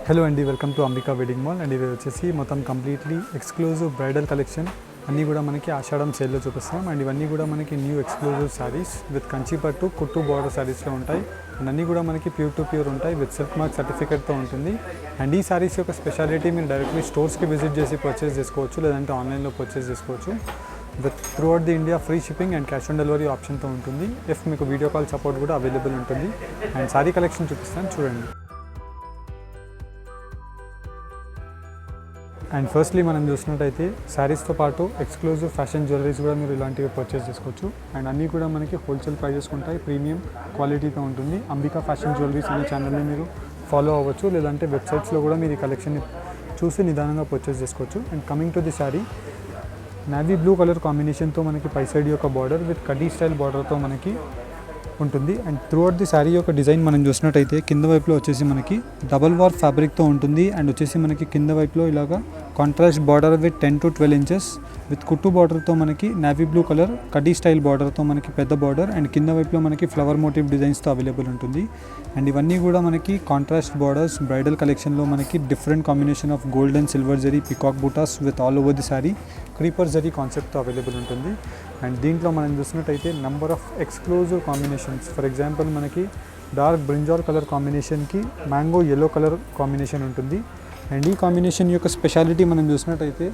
Hello అండి, welcome to Ambika wedding mall. And ఇది వచ్చేసి మొత్తం కంప్లీట్లీ ఎక్స్క్లూజివ్ బ్రైడల్ కలెక్షన్ అన్నీ కూడా మనకి ఆషాఢం సేల్లో చూపిస్తాం. అండ్ ఇవన్నీ కూడా మనకి new exclusive saris with Kanchi పట్టు కుట్టు బార్డర్ శారీస్లో ఉంటాయి. అండ్ అన్నీ కూడా మనకి ప్యూర్ టు ప్యూర్ ఉంటాయి విత్ సిల్క్ మార్క్ సర్టిఫికేట్తో ఉంటుంది. అండ్ ఈ శారీస్ యొక్క స్పెషాలిటీ మీరు డైరెక్ట్లీ స్టోర్స్కి విజిట్ చేసి పర్చేస్ చేసుకోవచ్చు, లేదంటే ఆన్లైన్లో పర్చేస్ చేసుకోవచ్చు. With throughout the India free shipping and cash on delivery ఆప్షన్తో ఉంటుంది. ఇఫ్ మీకు వీడియో కాల్ సపోర్ట్ కూడా అవైలబుల్ ఉంటుంది. అండ్ శారీ కలెక్షన్ చూపిస్తాను, చూడండి. అండ్ ఫస్ట్లీ మనం చూసినట్టయితే శారీస్తో పాటు ఎక్స్క్లూజివ్ ఫ్యాషన్ జ్యువెలరీస్ కూడా మీరు ఇలాంటివి పర్చేస్ చేసుకోవచ్చు. అండ్ అన్నీ కూడా మనకి హోల్సేల్ ప్రైజెస్ ఉంటాయి, ప్రీమియం క్వాలిటీతో ఉంటుంది. అంబికా ఫ్యాషన్ జ్యువెలరీస్ అనే ఛానల్ని మీరు ఫాలో అవ్వచ్చు, లేదంటే వెబ్సైట్స్లో కూడా మీరు ఈ కలెక్షన్ని చూసి నిదానంగా పర్చేస్ చేసుకోవచ్చు. And coming to the sari, navy blue colour కాంబినేషన్తో మనకి పై సైడ్ యొక్క బార్డర్ విత్ కడ్డీ స్టైల్ బార్డర్తో మనకి ఉంటుంది. And throughout the sari యొక్క డిజైన్ మనం చూసినట్టయితే కింద వైపులో వచ్చేసి మనకి డబల్ వార్ ఫ్యాబ్రిక్తో ఉంటుంది. అండ్ వచ్చేసి మనకి కింద వైపులో ఇలాగా contrast border with 10 to 12 inches with కుట్టు బార్డర్తో మనకి నావీ బ్లూ కలర్ కడ్డీ స్టైల్ బార్డర్తో మనకి పెద్ద బార్డర్. అండ్ కింద వైపులో మనకి ఫ్లవర్ మోటివ్ డిజైన్స్తో అవైలబుల్ ఉంటుంది. అండ్ ఇవన్నీ కూడా మనకి కాంట్రాస్ట్ బార్డర్స్ బ్రైడల్ కలెక్షన్లో మనకి different combination of gold and silver zari peacock buttas with all over the sari creeper zari కాన్సెప్ట్తో అవైలబుల్ ఉంటుంది. అండ్ దీంట్లో మనం చూసినట్టయితే number of exclusive combinations. For example మనకి డార్క్ బ్రింజాల్ కలర్ కాంబినేషన్కి మ్యాంగో ఎల్లో కలర్ కాంబినేషన్ ఉంటుంది. అండ్ ఈ కాంబినేషన్ యొక్క స్పెషాలిటీ మనం చూసినట్టయితే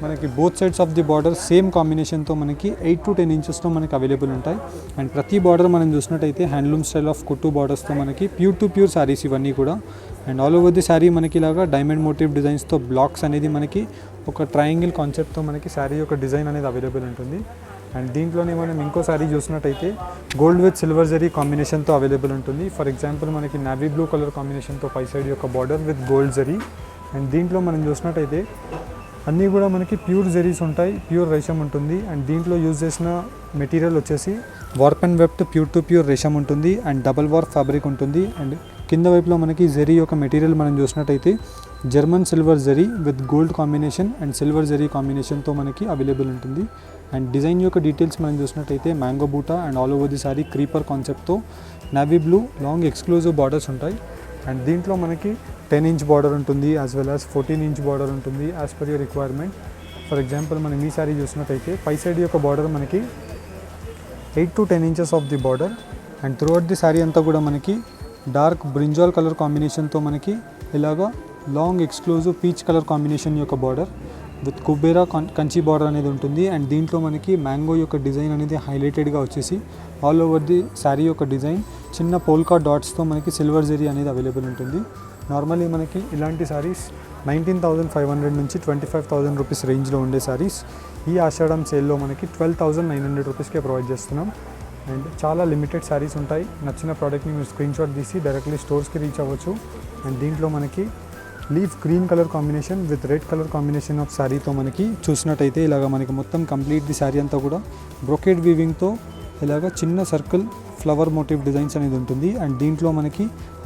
మనకి both sides of the border same కాంబినేషన్తో మనకి 8 to 10 ఇంచెస్తో మనకి అవైలబుల్ ఉంటాయి. అండ్ ప్రతి బార్డర్ మనం చూసినట్టయితే హ్యాండ్లూమ్ స్టైల్ ఆఫ్ కుట్టు బార్డర్స్తో మనకి ప్యూర్ టు ప్యూర్ శారీస్ ఇవన్నీ కూడా. And all over the sari మనకి ఇలాగా డైమండ్ మోటివ్ డిజైన్స్తో బ్లాక్స్ అనేది మనకి ఒక ట్రయాంగిల్ కాన్సెప్ట్తో మనకి శారీ యొక్క డిజైన్ అనేది అవైలబుల్ ఉంటుంది. అండ్ దీంట్లోనే మనం ఇంకో శారీ చూసినట్టయితే గోల్డ్ విత్ సిల్వర్ జరీ కాంబినేషన్తో అవైలబుల్ ఉంటుంది. ఫర్ ఎగ్జాంపుల్ మనకి నావీ బ్లూ కలర్ కాంబినేషన్తో పై సైడ్ యొక్క border with gold zari. And దీంట్లో మనం చూసినట్టయితే అన్నీ కూడా మనకి ప్యూర్ జరీస్ ఉంటాయి, ప్యూర్ రేషం ఉంటుంది. అండ్ దీంట్లో యూజ్ చేసిన మెటీరియల్ వచ్చేసి warp and weft pure to pure రేషం ఉంటుంది. అండ్ డబల్ వార్ ఫ్యాబ్రిక్ ఉంటుంది. అండ్ కింద వైపులో మనకి జరీ యొక్క మెటీరియల్ మనం చూసినట్టయితే German silver zari with gold combination and silver zari కాంబినేషన్తో మనకి అవైలబుల్ ఉంటుంది. అండ్ డిజైన్ యొక్క డీటెయిల్స్ మనం చూసినట్టయితే mango buta and all over the sari creeper కాన్సెప్ట్తో navy blue long exclusive borders ఉంటాయి. అండ్ దీంట్లో మనకి 10 ఇంచ్ బార్డర్ ఉంటుంది, as well as 14 inch border ఉంటుంది, as per your requirement. For example మనం ఈ సారీ చూసినట్టయితే పై సైడ్ యొక్క బార్డర్ మనకి 8 to 10 inches of the border. And throughout the sari అంతా కూడా మనకి డార్క్ బ్రింజాల్ కలర్ కాంబినేషన్తో మనకి ఇలాగా long exclusive peach colour combination యొక్క border with Kubera Kanchi border అనేది ఉంటుంది. అండ్ దీంట్లో మనకి మ్యాంగో యొక్క డిజైన్ అనేది హైలైటెడ్గా వచ్చేసి ఆల్ ఓవర్ ది శారీ యొక్క డిజైన్ చిన్న పోల్కా డాట్స్తో మనకి సిల్వర్ జరీ అనేది అవైలబుల్ ఉంటుంది. నార్మల్లీ మనకి ఇలాంటి శారీస్ 19,500 నుంచి 25,000 రూపీస్ రేంజ్లో ఉండే శారీస్ ఈ ఆషాఢం సేల్లో మనకి 12,900 రూపీస్కే ప్రొవైడ్ చేస్తున్నాం. అండ్ చాలా లిమిటెడ్ శారీస్ ఉంటాయి. నచ్చిన ప్రోడక్ట్ని మీరు స్క్రీన్ షాట్ తీసి డైరెక్ట్లీ స్టోర్స్కి రీచ్ అవ్వచ్చు. అండ్ దీంట్లో మనకి leaf green colour combination with red colour combination of శారీతో మనకి చూసినట్టయితే ఇలాగ మనకి మొత్తం కంప్లీట్ ది శారీ అంతా కూడా బ్రొకేడ్ వీవింగ్తో ఇలాగ చిన్న సర్కిల్ ఫ్లవర్ మోటివ్ డిజైన్స్ అనేది ఉంటుంది. అండ్ దీంట్లో మనకి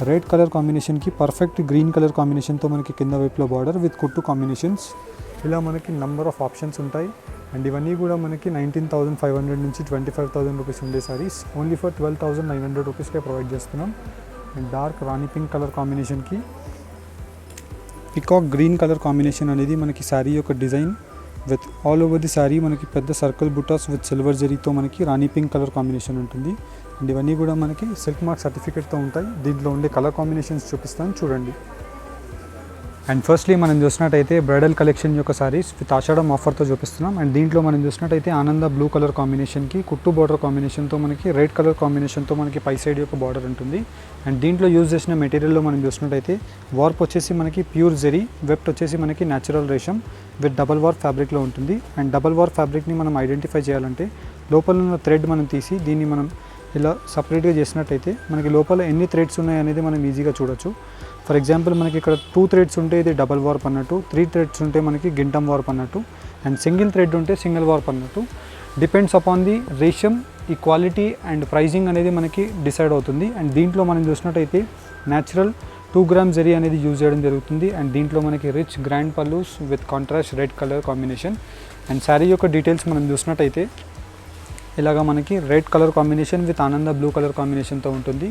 రెడ్ కలర్ కాంబినేషన్కి పర్ఫెక్ట్ గ్రీన్ కలర్ కాంబినేషన్తో మనకి కింద వైపులో బార్డర్ విత్ కుట్టు కాంబినేషన్స్ ఇలా మనకి నంబర్ ఆఫ్ ఆప్షన్స్ ఉంటాయి. అండ్ ఇవన్నీ కూడా మనకి 19,500 నుంచి 25,000 రూపీస్ ఉండే సారీస్ ఓన్లీ ఫర్ 12,900 రూపీస్కే ప్రొవైడ్ చేస్తున్నాం. And dark rani pink colour కాంబినేషన్కి పికాక్ గ్రీన్ కలర్ కాంబినేషన్ అనేది మనకి శారీ యొక్క design with all over the sari మనకి పెద్ద సర్కిల్ బుటాస్ విత్ సిల్వర్ జరీతో మనకి రాణి పింక్ కలర్ కాంబినేషన్ ఉంటుంది. అండ్ ఇవన్నీ కూడా మనకి సిల్క్ మార్క్ సర్టిఫికేట్తో ఉంటాయి. దీంట్లో ఉండే కలర్ కాంబినేషన్స్ చూపిస్తాను, చూడండి. అండ్ ఫస్ట్లీ మనం చూసినట్టయితే బ్రైడల్ కలెక్షన్ యొక్క సారీస్ విత్ ఆషాఢం ఆఫర్తో చూపిస్తున్నాం. అండ్ దీంట్లో మనం చూసినట్టయితే ఆనంద బ్లూ కలర్ కాంబినేషన్కి కుట్టు బార్డర్ కాంబినేషన్తో మనకి రెడ్ కలర్ కాంబినేషన్తో మనకి పై సైడ్ యొక్క బార్డర్ ఉంటుంది. అండ్ దీంట్లో యూజ్ చేసిన మెటీరియల్లో మనం చూసినట్టయితే వార్ప్ వచ్చేసి మనకి ప్యూర్ జెరీ, వెబ్ట్ వచ్చేసి మనకి న్యాచురల్ రేషం విత్ డబల్ వార్ ఫ్యాబ్రిక్లో ఉంటుంది. అండ్ డబల్ వార్ ఫ్యాబ్రిక్ని మనం ఐడెంటిఫై చేయాలంటే లోపల ఉన్న థ్రెడ్ మనం తీసి దీన్ని మనం ఇలా సపరేట్గా చేసినట్టయితే మనకి లోపల ఎన్ని థ్రెడ్స్ ఉన్నాయనేది మనం ఈజీగా చూడొచ్చు. ఫర్ ఎగ్జాంపుల్ మనకి ఇక్కడ 2 థ్రెడ్స్ ఉంటే ఇది డబల్ వార్ప్ అన్నట్టు, 3 థ్రెడ్స్ ఉంటే మనకి గింటమ్ వార్ప్ అన్నట్టు, అండ్ సింగిల్ థ్రెడ్ ఉంటే సింగిల్ వార్ప్ అన్నట్టు. డిపెండ్స్ అపాన్ ది రేషియం, ఈ క్వాలిటీ అండ్ ప్రైజింగ్ అనేది మనకి డిసైడ్ అవుతుంది. అండ్ దీంట్లో మనం చూసినట్టయితే న్యాచురల్ 2 grams జరీ అనేది యూజ్ చేయడం జరుగుతుంది. అండ్ దీంట్లో మనకి rich grand pallus with contrast red colour combination. And sari యొక్క డీటెయిల్స్ మనం చూసినట్టయితే ఇలాగ మనకి రెడ్ కలర్ కాంబినేషన్ విత్ ఆనంద బ్లూ కలర్ కాంబినేషన్తో ఉంటుంది.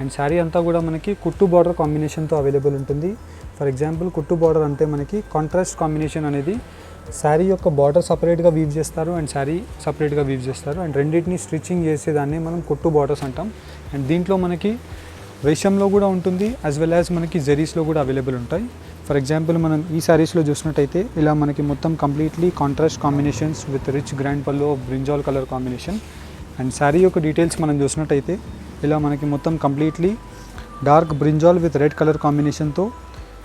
అండ్ శారీ అంతా కూడా మనకి కుట్టు బార్డర్ కాంబినేషన్తో అవైలబుల్ ఉంటుంది. ఫర్ ఎగ్జాంపుల్ కుట్టు బార్డర్ అంటే మనకి కాంట్రాస్ట్ కాంబినేషన్ అనేది శారీ యొక్క బార్డర్ సపరేట్గా వీవ్ చేస్తారు అండ్ శారీ సపరేట్గా వీవ్ చేస్తారు అండ్ రెండింటిని స్టిచ్చింగ్ చేసేదాన్ని మనం కుట్టు బార్డర్స్ అంటాం. అండ్ దీంట్లో మనకి రేషంలో కూడా ఉంటుంది యాజ్ వెల్ యాజ్ మనకి జెరీస్లో కూడా అవైలబుల్ ఉంటాయి. ఫర్ ఎగ్జాంపుల్ మనం ఈ శారీస్లో చూసినట్టయితే ఇలా మనకి మొత్తం completely contrast combinations with rich grand pallu brinjal colour combination. And sari యొక్క డీటెయిల్స్ మనం చూసినట్టయితే ఇలా మనకి మొత్తం completely dark brinjal with red colour కాంబినేషన్తో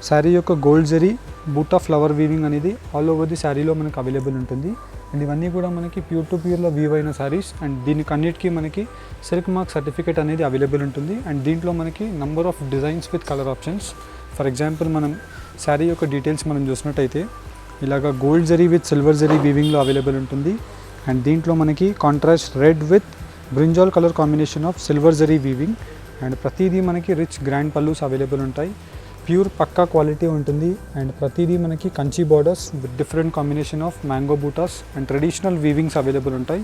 శారీ యొక్క గోల్డ్ జరీ బూటా ఫ్లవర్ వీవింగ్ అనేది ఆల్ ఓవర్ ది శారీలో మనకు అవైలబుల్ ఉంటుంది. అండ్ ఇవన్నీ కూడా మనకి ప్యూర్ టు ప్యూర్లో వీవ్ అయిన శారీస్. అండ్ దీనికి అన్నిటికీ మనకి సిల్క్ మార్క్ సర్టిఫికేట్ అనేది అవైలబుల్ ఉంటుంది. అండ్ దీంట్లో మనకి number of designs with colour options. For example మనం శారీ యొక్క డీటెయిల్స్ మనం చూసినట్టయితే ఇలాగ gold zari with silver zari వీవింగ్లో అవైలబుల్ ఉంటుంది. అండ్ దీంట్లో మనకి contrast red with brinjal colour combination of silver zari weaving. And ప్రతిదీ మనకి రిచ్ గ్రాండ్ పల్లూస్ అవైలబుల్ ఉంటాయి. ప్యూర్ పక్కా క్వాలిటీ ఉంటుంది. అండ్ ప్రతిదీ మనకి Kanchi borders with different combination of mango butas and traditional weavings available ఉంటాయి.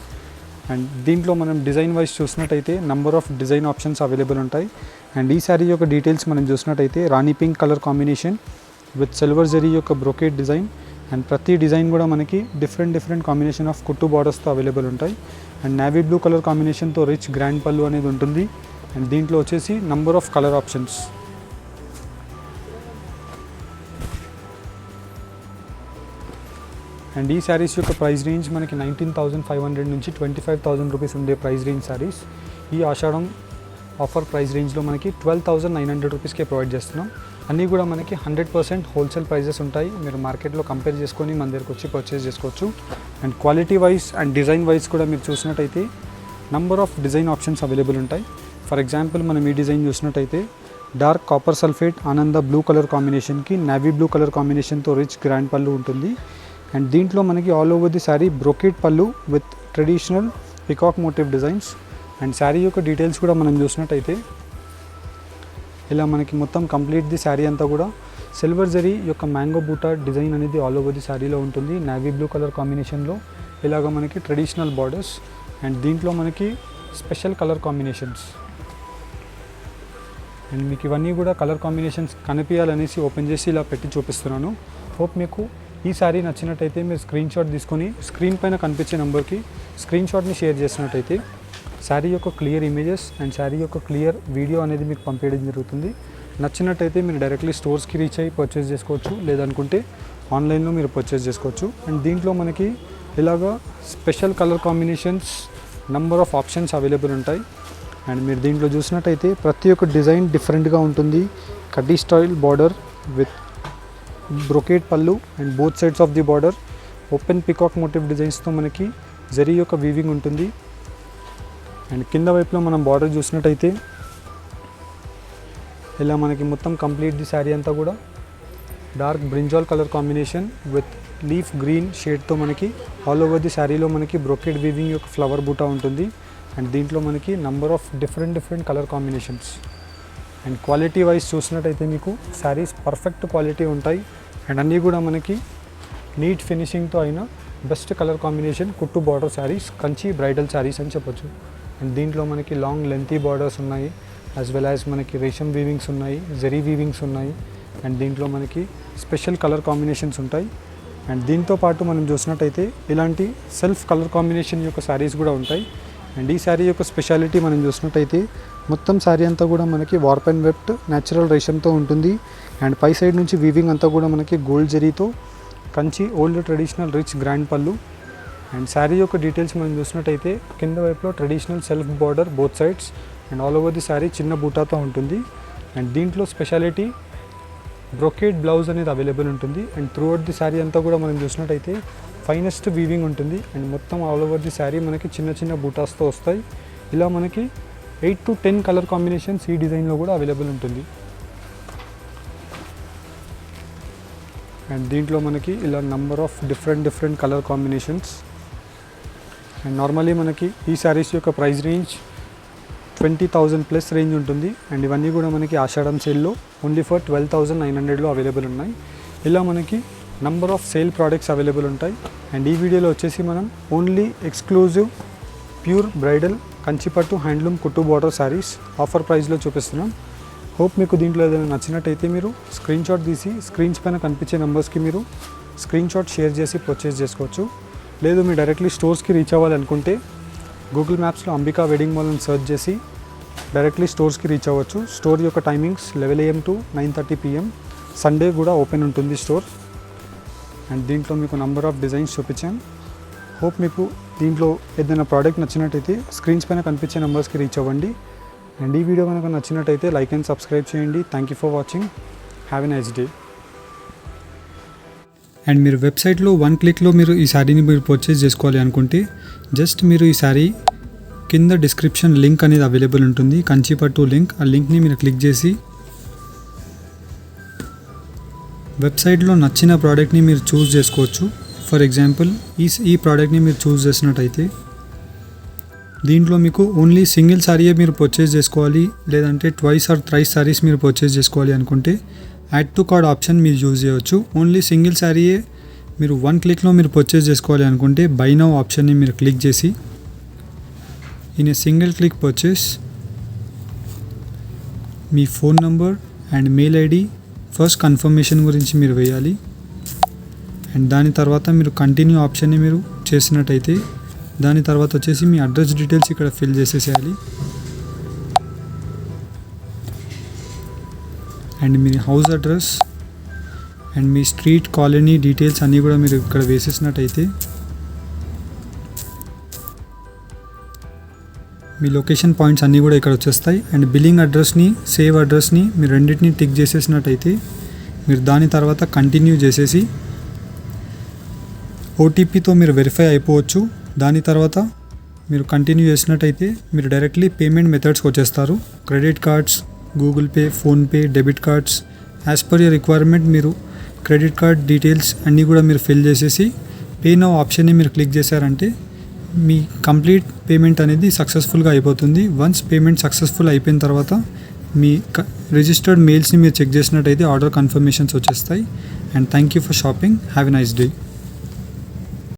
అండ్ దీంట్లో మనం డిజైన్ వైజ్ చూసినట్టయితే number of design options available ఉంటాయి. అండ్ ఈ శారీ యొక్క డీటెయిల్స్ మనం చూసినట్టయితే rani pink colour combination with silver zari యొక్క బ్రోకేట్ డిజైన్. అండ్ ప్రతి డిజైన్ కూడా మనకి డిఫరెంట్ కాంబినేషన్ ఆఫ్ కుట్టు బార్డర్స్తో అవైలబుల్ ఉంటాయి. అండ్ నేవీ బ్లూ కలర్ కాంబినేషన్తో రిచ్ గ్రాండ్ పళ్ళు అనేది ఉంటుంది. అండ్ దీంట్లో వచ్చేసి number of colour options. And ఈ శారీస్ యొక్క ప్రైస్ రేంజ్ మనకి 19,500 నుంచి 25,000 రూపీస్ ఉండే ప్రైస్ రేంజ్ శారీస్ ఈ ఆషాఢం ఆఫర్ ప్రైస్ రేంజ్లో మనకి 12,900 రూపీస్కే ప్రొవైడ్ చేస్తున్నాం. అన్నీ కూడా మనకి 100% హోల్సేల్ ప్రైజెస్ ఉంటాయి. మీరు మార్కెట్లో కంపేర్ చేసుకొని మన దగ్గరకు వచ్చి పర్చేస్ చేసుకోవచ్చు. And quality wise and design wise కూడా మీరు చూసినట్టయితే number of design options available ఉంటాయి. ఫర్ ఎగ్జాంపుల్ మనం ఈ డిజైన్ చూసినట్టయితే డార్క్ కాపర్ సల్ఫేట్ ఆనంద బ్లూ కలర్ కాంబినేషన్కి నేవీ బ్లూ కలర్ కాంబినేషన్తో రిచ్ గ్రాండ్ పళ్ళు ఉంటుంది. అండ్ దీంట్లో మనకి all over the sari brocade పళ్ళు with traditional peacock motif designs. And sari యొక్క డీటెయిల్స్ కూడా మనం చూసినట్టయితే ఇలా మనకి మొత్తం కంప్లీట్ ది శారీ అంతా కూడా సిల్వర్ జరీ యొక్క మ్యాంగో బూటా డిజైన్ అనేది ఆల్ ఓవర్ ది శారీలో ఉంటుంది. నేవీ బ్లూ కలర్ కాంబినేషన్లో ఇలాగ మనకి ట్రెడిషనల్ బార్డర్స్. అండ్ దీంట్లో మనకి స్పెషల్ కలర్ కాంబినేషన్స్. అండ్ మీకు ఇవన్నీ కూడా కలర్ కాంబినేషన్స్ కనిపించాలనేసి ఓపెన్ చేసి ఇలా పెట్టి చూపిస్తున్నాను. హోప్ మీకు ఈ శారీ నచ్చినట్టయితే మీరు స్క్రీన్ షాట్ తీసుకొని స్క్రీన్ పైన కనిపించే నెంబర్కి స్క్రీన్ షాట్ని షేర్ చేసినట్టయితే శారీ యొక్క క్లియర్ ఇమేజెస్ అండ్ శారీ యొక్క క్లియర్ వీడియో అనేది మీకు పంపించడం జరుగుతుంది. నచ్చినట్టయితే మీరు డైరెక్ట్లీ స్టోర్స్కి రీచ్ అయ్యి పర్చేస్ చేసుకోవచ్చు, లేదనుకుంటే ఆన్లైన్లో మీరు పర్చేస్ చేసుకోవచ్చు. అండ్ దీంట్లో మనకి ఇలాగా special colour combinations number of options available ఉంటాయి. అండ్ మీరు దీంట్లో చూసినట్టయితే ప్రతి ఒక్క డిజైన్ డిఫరెంట్గా ఉంటుంది. కడ్డీ స్టైల్ బార్డర్ విత్ బ్రోకేట్ పళ్ళు and both sides of the border open peacock motif డిజైన్స్తో మనకి జరీ యొక్క వీవింగ్ ఉంటుంది. అండ్ కింద వైపులో మనం బార్డర్ చూసినట్టయితే ఇలా మనకి మొత్తం కంప్లీట్ ది శారీ అంతా కూడా dark brinjal colour combination with leaf green షేడ్తో మనకి ఆల్ ఓవర్ ది శారీలో మనకి బ్రోకెట్ వీవింగ్ యొక్క ఫ్లవర్ బూటా ఉంటుంది. అండ్ దీంట్లో మనకి number of different colour combinations. And quality wise చూసినట్టయితే మీకు శారీస్ పర్ఫెక్ట్ క్వాలిటీ ఉంటాయి. అండ్ అన్నీ కూడా మనకి నీట్ ఫినిషింగ్తో అయిన బెస్ట్ కలర్ కాంబినేషన్ కుట్టు బార్డర్ శారీస్, కంచి బ్రైడల్ శారీస్ అని చెప్పొచ్చు. అండ్ దీంట్లో మనకి లాంగ్ లెంతీ బార్డర్స్ ఉన్నాయి, యాజ్ వెల్ యాజ్ మనకి రేషం వీవింగ్స్ ఉన్నాయి, జరీ వీవింగ్స్ ఉన్నాయి. అండ్ దీంట్లో మనకి స్పెషల్ కలర్ కాంబినేషన్స్ ఉంటాయి. అండ్ దీంతో పాటు మనం చూసినట్టయితే ఇలాంటి సెల్ఫ్ కలర్ కాంబినేషన్ యొక్క శారీస్ కూడా ఉంటాయి. అండ్ ఈ శారీ యొక్క స్పెషాలిటీ మనం చూసినట్టయితే మొత్తం శారీ అంతా కూడా మనకి వార్ప్ అండ్ వెబ్ట్ న్యాచురల్ రేషంతో ఉంటుంది. అండ్ పై సైడ్ నుంచి వీవింగ్ అంతా కూడా మనకి గోల్డ్ జరీతో Kanchi old traditional rich grand పళ్ళు. అండ్ శారీ యొక్క డీటెయిల్స్ మనం చూసినట్టయితే కింద వైపులో traditional self border both sides and all over the sari చిన్న బూటాతో ఉంటుంది. అండ్ దీంట్లో స్పెషాలిటీ బ్రోకేట్ బ్లౌజ్ అనేది అవైలబుల్ ఉంటుంది. And throughout the sari అంతా కూడా మనం చూసినట్టయితే ఫైనెస్ట్ వీవింగ్ ఉంటుంది. అండ్ మొత్తం ఆల్ ఓవర్ ది శారీ మనకి చిన్న బూటాస్తో వస్తాయి. ఇలా మనకి 8 to 10 కలర్ కాంబినేషన్స్ ఈ డిజైన్లో కూడా అవైలబుల్ ఉంటుంది. అండ్ దీంట్లో మనకి ఇలా number of different colour combinations. And normally మనకి ఈ శారీస్ యొక్క ప్రైస్ రేంజ్ 20,000 ప్లస్ రేంజ్ ఉంటుంది. అండ్ ఇవన్నీ కూడా మనకి ఆషాఢం సేల్లో ఓన్లీ ఫర్ 12,900లో అవైలబుల్ ఉన్నాయి. ఇలా మనకి number of sale products available ఉంటాయి. అండ్ ఈ వీడియోలో వచ్చేసి మనం ఓన్లీ ఎక్స్క్లూజివ్ ప్యూర్ బ్రైడల్ కంచిపట్టు హ్యాండ్లూమ్ కుట్టు బార్డర్ శారీస్ ఆఫర్ ప్రైస్లో చూపిస్తున్నాం. హోప్ మీకు దీంట్లో ఏదైనా నచ్చినట్టయితే మీరు స్క్రీన్ షాట్ తీసి స్క్రీన్స్ పైన కనిపించే నెంబర్స్కి మీరు స్క్రీన్ షాట్ షేర్ చేసి పర్చేస్ చేసుకోవచ్చు. లేదు మీరు డైరెక్ట్లీ స్టోర్స్కి రీచ్ అవ్వాలనుకుంటే గూగుల్ మ్యాప్స్లో అంబికా వెడ్డింగ్ మాల్ అని సెర్చ్ చేసి డైరెక్ట్లీ స్టోర్స్కి రీచ్ అవ్వచ్చు. స్టోర్ యొక్క timings 11 AM to 9:30 PM. Sunday కూడా ఓపెన్ ఉంటుంది స్టోర్. అండ్ దీంట్లో మీకు నంబర్ ఆఫ్ డిజైన్స్ చూపించాను. హోప్ మీకు దీంట్లో ఏదైనా ప్రోడక్ట్ నచ్చినట్టయితే స్క్రీన్స్ పైన కనిపించే నెంబర్స్కి రీచ్ అవ్వండి. అండ్ ఈ వీడియో కనుక నచ్చినట్టయితే లైక్ అండ్ సబ్స్క్రైబ్ చేయండి. Thank you for watching. Have a nice day. And మీరు వెబ్సైట్లో 1 క్లిక్లో మీరు ఈ శారీని మీరు పర్చేస్ చేసుకోవాలి అనుకుంటే జస్ట్ మీరు ఈ శారీ కింద డిస్క్రిప్షన్ లింక్ అనేది అవైలబుల్ ఉంటుంది, కంచిపట్టు లింక్. ఆ లింక్ని మీరు క్లిక్ చేసి వెబ్సైట్లో నచ్చిన ప్రోడక్ట్ని మీరు చూస్ చేసుకోవచ్చు. ఫర్ ఎగ్జాంపుల్ ఈ ప్రోడక్ట్ని మీరు చూస్ చేసినట్టయితే దీంట్లో మీకు ఓన్లీ సింగిల్ శారీయే మీరు పర్చేస్ చేసుకోవాలి, లేదంటే ట్వైస్ ఆర్ థ్రైస్ శారీస్ మీరు పర్చేస్ చేసుకోవాలి అనుకుంటే యాడ్ టు కార్డ్ ఆప్షన్ మీరు యూజ్ చేయవచ్చు. ఓన్లీ సింగిల్ శారీయే మీరు 1 క్లిక్లో మీరు పర్చేస్ చేసుకోవాలి అనుకుంటే బై నౌ ఆప్షన్ని మీరు క్లిక్ చేసి in a single click purchase me phone number and mail ID first confirmation గురించి మీరు వేయాలి. అండ్ దాని తర్వాత మీరు కంటిన్యూ ఆప్షన్ని మీరు చేసినట్టయితే దాని తర్వాత వచ్చేసి మీ అడ్రస్ డీటెయిల్స్ ఇక్కడ ఫిల్ చేసేసేయాలి. అండ్ మీ హౌస్ అడ్రస్ అండ్ మీ స్ట్రీట్ కాలనీ డీటెయిల్స్ అన్నీ కూడా మీరు ఇక్కడ వేసేసినట్టయితే మీ లొకేషన్ పాయింట్స్ అన్నీ కూడా ఇక్కడ వచ్చేస్తాయి. అండ్ బిల్లింగ్ అడ్రస్ని సేవ్ అడ్రస్ని మీరు రెండింటిని టిక్ చేసేసినట్టయితే మీరు దాని తర్వాత కంటిన్యూ చేసేసి ఓటీపీతో మీరు వెరిఫై అయిపోవచ్చు. దాని తర్వాత మీరు కంటిన్యూ చేసినట్టయితే మీరు డైరెక్ట్లీ పేమెంట్ మెథడ్స్కి వచ్చేస్తారు. Credit cards, Google pay, PhonePe, debit cards, as per your requirement మీరు క్రెడిట్ కార్డ్ డీటెయిల్స్ అన్నీ కూడా మీరు ఫిల్ చేసేసి పే నౌ ఆప్షన్ని మీరు క్లిక్ చేశారంటే మీ కంప్లీట్ పేమెంట్ అనేది సక్సెస్ఫుల్గా అయిపోతుంది. వన్స్ పేమెంట్ సక్సెస్ఫుల్ అయిపోయిన తర్వాత మీ రిజిస్టర్డ్ మెయిల్స్ని మీరు చెక్ చేసినట్టయితే ఆర్డర్ కన్ఫర్మేషన్స్ వచ్చేస్తాయి. And thank you for shopping. Have a nice day.